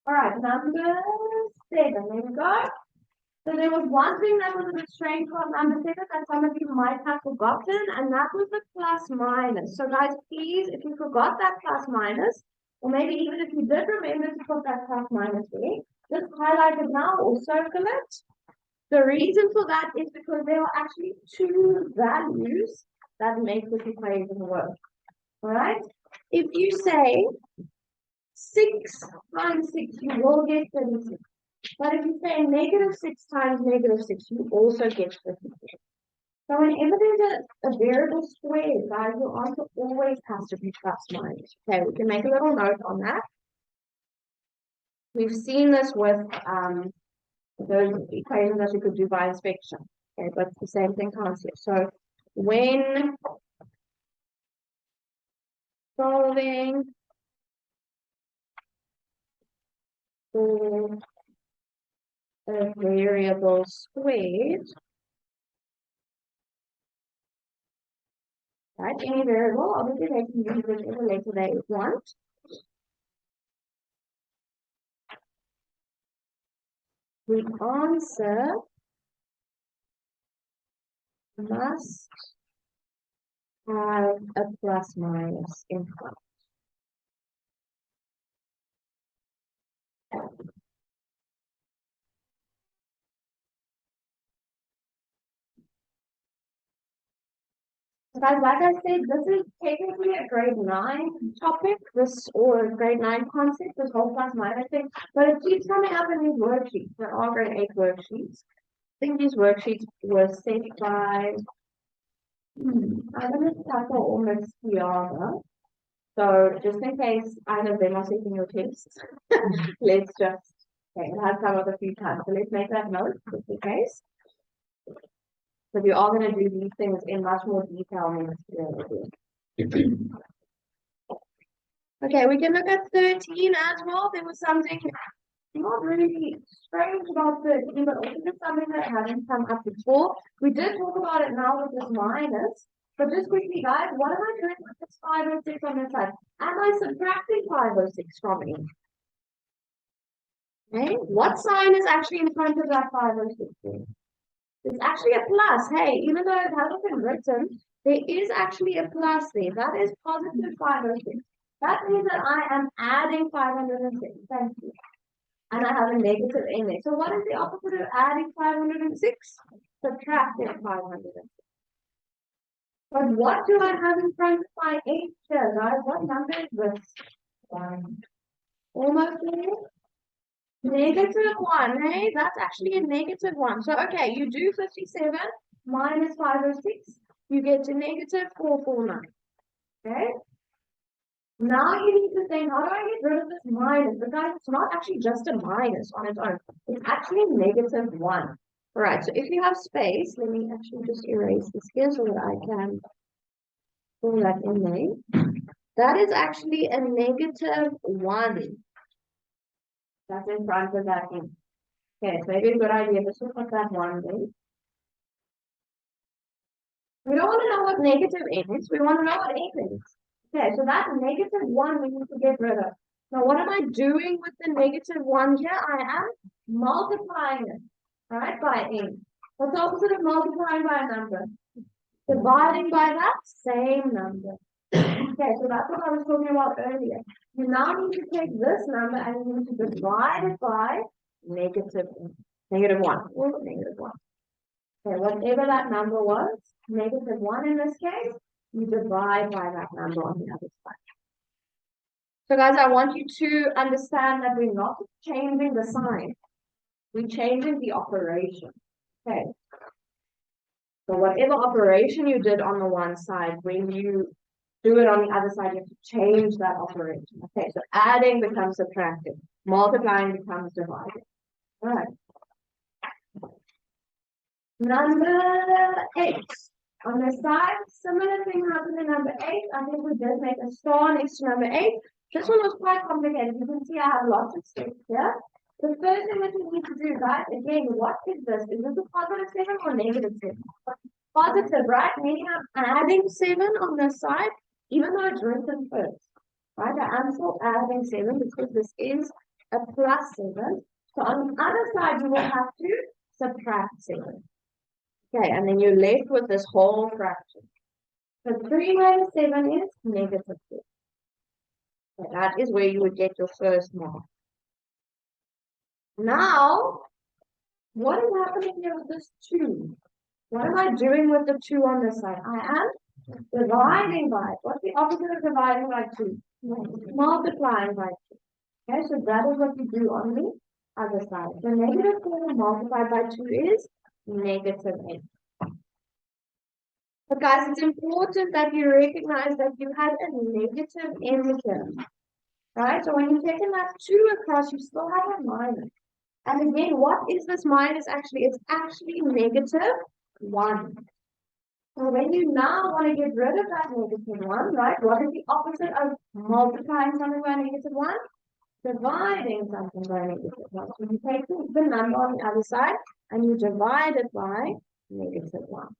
All right, number 7. There we go. So there was one thing that was a bit strange about number 7 that some of you might have forgotten, and that was the plus minus. So guys, please, if you forgot that plus minus, or maybe even if you did remember to put that plus minus there, just highlight it now or circle it. The reason for that is because there are actually two values that make this equation work. All right? If you say 6 times 6, you will get 36. But if you say negative 6 times negative 6, you also get 36. So whenever there's a variable square, guys, your answer always has to be plus minus. Okay, we can make a little note on that. We've seen this with those equations that you could do by inspection. Okay, but the same thing concept. So when solving for a variable squared, right? Any variable, obviously they can use whichever letter they want. The answer must have a plus minus in front. Guys, like I said, this is technically a grade 9 topic, or a grade 9 concept, this whole plus minus thing, but it keeps coming up in these worksheets. There are grade 8 worksheets. I think these worksheets were sent by, I'm going to tackle almost Tiana. So just in case either of them are taking your tests, let's just, okay, it has come up a few times, so let's make that note just in case. So we are going to do these things in much more detail next year. Okay, we can look at 13 as well. There was something not really strange about 13, but also just something that hadn't come up before. We did talk about it now with this minus, but just quickly, guys, what am I doing with this 506 on this side? Am I subtracting 506 from it? Okay, what sign is actually in front of that 506? It's actually a plus. Hey, even though it hasn't been written, there is actually a plus there. That is positive 506. That means that I am adding 506. Thank you. And I have a negative in there. So what is the opposite of adding 506? Subtracting 506. But what do I have in front of my 8 here, guys? What number is this? Almost there. Negative 1, hey? That's actually a negative 1. So, okay, you do 57 minus 506. You get to negative 449. Okay? Now you need to think, how do I get rid of this minus? Because it's not actually just a minus on its own. It's actually negative 1. All right, so if you have space, let me actually just erase this here so that I can pull that in there. That is actually a negative 1. That's in front of that in. Okay, so maybe a good idea just to put that 1 there. We don't want to know what negative is. We want to know what 8 is. Okay, so that negative 1 we need to get rid of. Now, what am I doing with the negative 1 here? I am multiplying it, right, by 8. What's the opposite of multiplying by a number? Dividing by that same number. Okay, so that's what I was talking about earlier. You now need to take this number and you need to divide it by negative 1 or negative 1. Okay, whatever that number was, negative 1 in this case, you divide by that number on the other side. So guys, I want you to understand that we're not changing the sign. We're changing the operation. Okay. So whatever operation you did on the one side, when you do it on the other side, you have to change that operation. Okay, so adding becomes subtracting. Multiplying becomes dividing. All right. Number 8. On the side, similar thing happened in number 8. I think we did make a star next to number 8. This one was quite complicated. You can see I have lots of steps here. The first thing that you need to do, guys, again, what is this? Is this a positive 7 or negative 7? Positive, right? Meaning I'm adding 7 on this side, even though it's written first. Right? I'm still adding 7 because this is a plus 7. So on the other side, you will have to subtract 7. Okay, and then you're left with this whole fraction. So 3 minus 7 is negative 4. So that is where you would get your first mark. Now, what is happening here with this 2? What am I doing with the 2 on this side? I am dividing by it. What's the opposite of dividing by 2? Multiplying by 2. Okay, so that is what you do on the other side. So negative 4 multiplied by 2 is negative 8. But guys, it's important that you recognize that you had a negative in term. Right? So when you're taking that 2 across, you still have a minus. And again, what is this minus actually? It's actually negative 1. So when you now want to get rid of that negative 1, right? What is the opposite of multiplying something by negative 1? Dividing something by negative 1. So you take the number on the other side and you divide it by negative 1.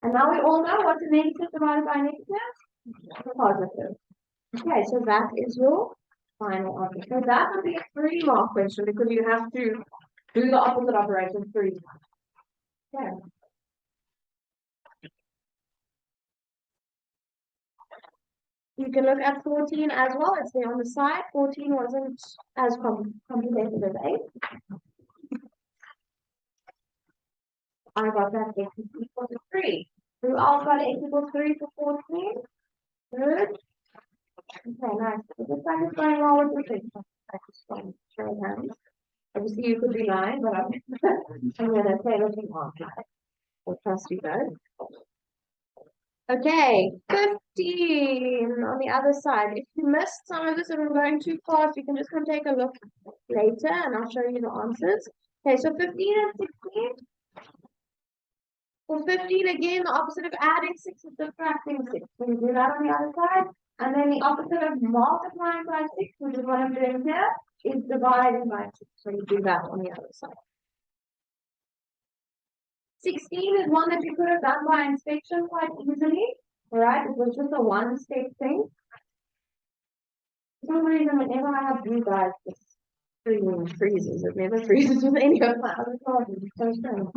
And now we all know what's a negative divided by negative? Positive. Okay, so that is your final answer. So that would be a 3-mark question because you have to do the opposite operation 3 times. Okay. You can look at 14 as well. It's there on the side. 14 wasn't as complicated as 8. I got that x is equal to 3. Who else got x equals 3 for 14? Good. Okay, nice. It looks like it's going well with the thing. Show of hands. Obviously, you could be lying, but I'm going to say looking on. I'll trust you guys. Okay, 15 on the other side. If you missed some of this and I'm going too fast, you can just come take a look later and I'll show you the answers. Okay, so 15 and 16. For 15, again, the opposite of adding 6 is subtracting 6. So you do that on the other side. And then the opposite of multiplying by 6, which is what I'm doing here, is dividing by 6. So you do that on the other side. 16 is one that you could have done by inspection quite easily. Alright, it was just a one-step thing. For some reason, whenever I have you guys, this screen freezes. It never freezes with any of my other classes. It's so strange.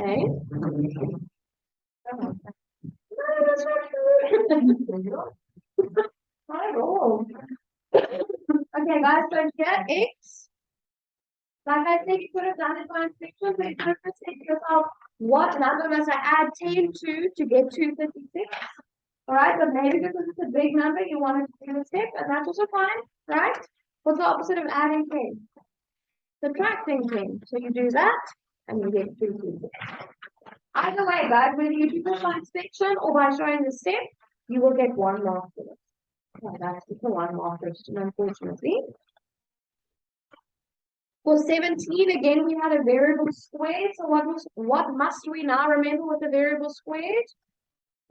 Okay. No, that's not true. Not at all. Okay, guys, so here x. Like I said, you could have done it by inspection, but you could have said to yourself, what number must I add 10 to get 256? Alright, but maybe because it's a big number, you wanted to do the step, and that's also fine, right? What's the opposite of adding 10? Subtracting 10. So you do that, and you get 256. Either way, guys, whether you do this by inspection or by showing the step, you will get 1 mark for this. Okay, that's just a 1 mark question, unfortunately. For 17, again, we had a variable squared. So what must we now remember with the variable squared?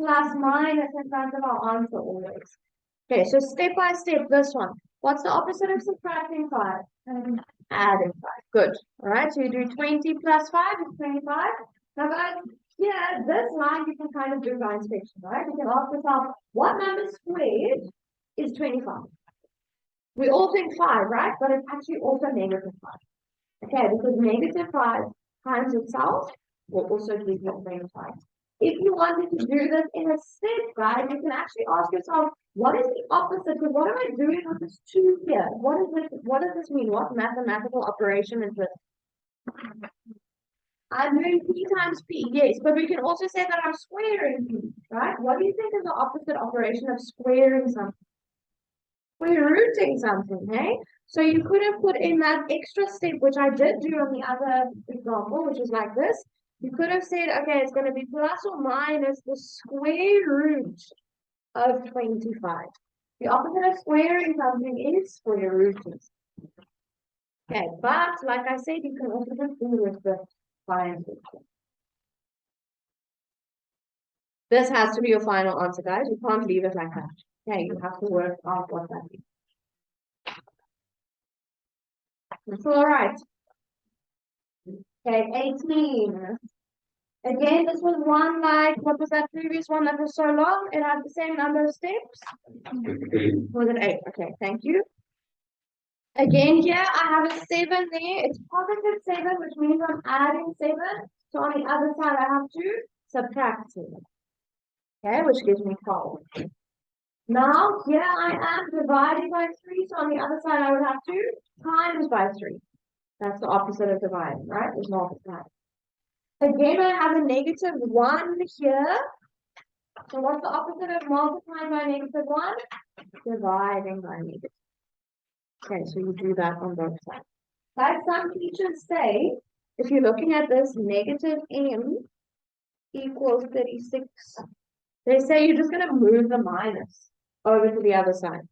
Plus minus in front of our answer always. Okay, so step by step, this one. What's the opposite of subtracting 5? Adding 5. Good. All right, so you do 20 plus 5 is 25. Now, guys, here, this line you can kind of do by inspection, right? You can ask yourself, what number squared is 25? We all think 5, right? But it's actually also negative 5. Okay, because negative 5 times itself will also give you 25. If you wanted to do this in a step, guys, you can actually ask yourself, what is the opposite? Because what am I doing with this 2 here? What does this mean? What mathematical operation is this? I'm doing p times p, yes, but we can also say that I'm squaring p, right? What do you think is the opposite operation of squaring something? We're rooting something, hey? So you could have put in that extra step, which I did do on the other example, which is like this. You could have said, okay, it's going to be plus or minus the square root of 25. The opposite of squaring something is square rooting. Okay, but like I said, you can also just do with the science. This has to be your final answer, guys. You can't leave it like that. Okay, you have to work out what that is. That's all right. Okay, 18. Again, this was one like, what was that previous one that was so long? It had the same number of steps. Was it 8? Okay, thank you. Again, here I have a 7 there. It's positive 7, which means I'm adding 7. So on the other side, I have to subtract 7. Okay, which gives me 12. Now, here I am dividing by 3. So on the other side, I would have to times by 3. That's the opposite of dividing, right? It's multiplying. Again, I have a negative 1 here. So what's the opposite of multiplying by negative 1? Dividing by negative. Okay, so you do that on both sides. Like some teachers say, if you're looking at this, negative m equals 36. They say you're just going to move the minus over to the other side.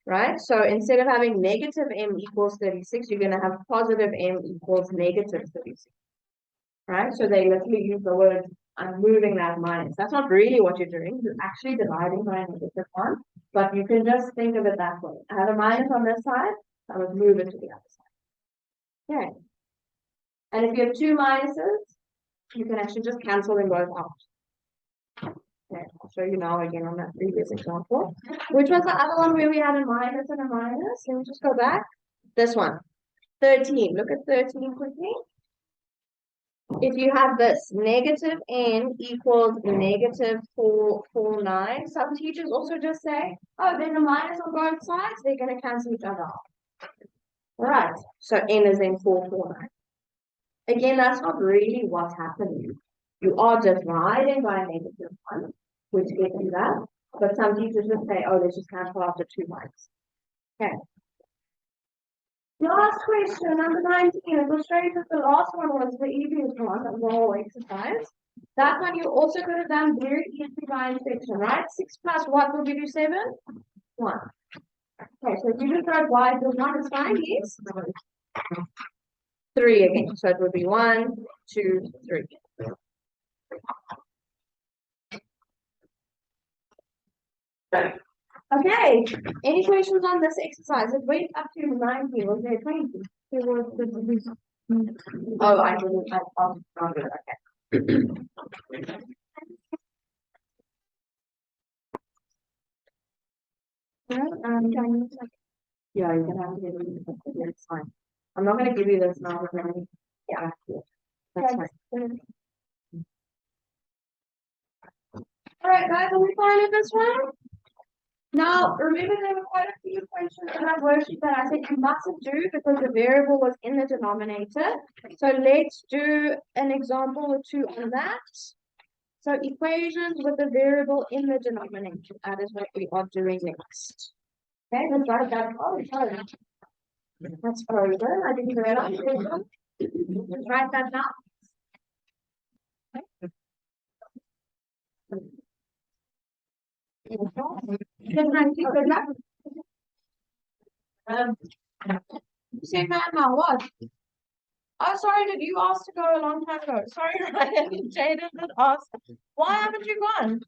Right? So instead of having negative m equals 36, you're going to have positive m equals negative 36. Right? So they literally use the word, I'm moving that minus. That's not really what you're doing. You're actually dividing by a negative 1. But you can just think of it that way. I have a minus on this side, I would move it to the other side. Okay. And if you have 2 minuses, you can actually just cancel them both out. Okay, I'll show you now again on that previous example. Which was the other one where we had a minus and a minus? Let me just go back. This one. 13. Look at 13 quickly. If you have this, negative n equals negative 449. Some teachers also just say, oh, there's a minus on both sides. They're going to cancel each other out. All right. So n is in 449. Again, that's not really what's happening. You are dividing by a negative 1, which gives you that. But some teachers just say, oh, let's just cancel out the 2 minus. Okay. Last question, number 19. It will show you that the last one was the easiest one, the whole exercise. That one you also could have done very easily by inspection, right? 6 plus what will give you 7? 1. Okay, so if you just write y equals 1 is fine, yes? 3 again. So it would be 1, 2, 3. Okay, any questions on this exercise? It went up to 90, was there 20? Oh, I didn't, okay. Yeah, you can have to give me this. It's fine. I'm not going to give you this now. Yeah, that's fine. All right, guys, are we fine with this one? Now, remember there were quite a few questions in that worksheet that I said you mustn't do because the variable was in the denominator. So let's do an example or 2 on that. So equations with the variable in the denominator. That is what we are doing next. Okay, let's write that. Oh, sorry. That's frozen. I didn't realize it. Let's write that down. You say Grandma, what? Oh, sorry, did you ask to go a long time ago? Sorry, Ryan. Jaden did ask. Why haven't you gone?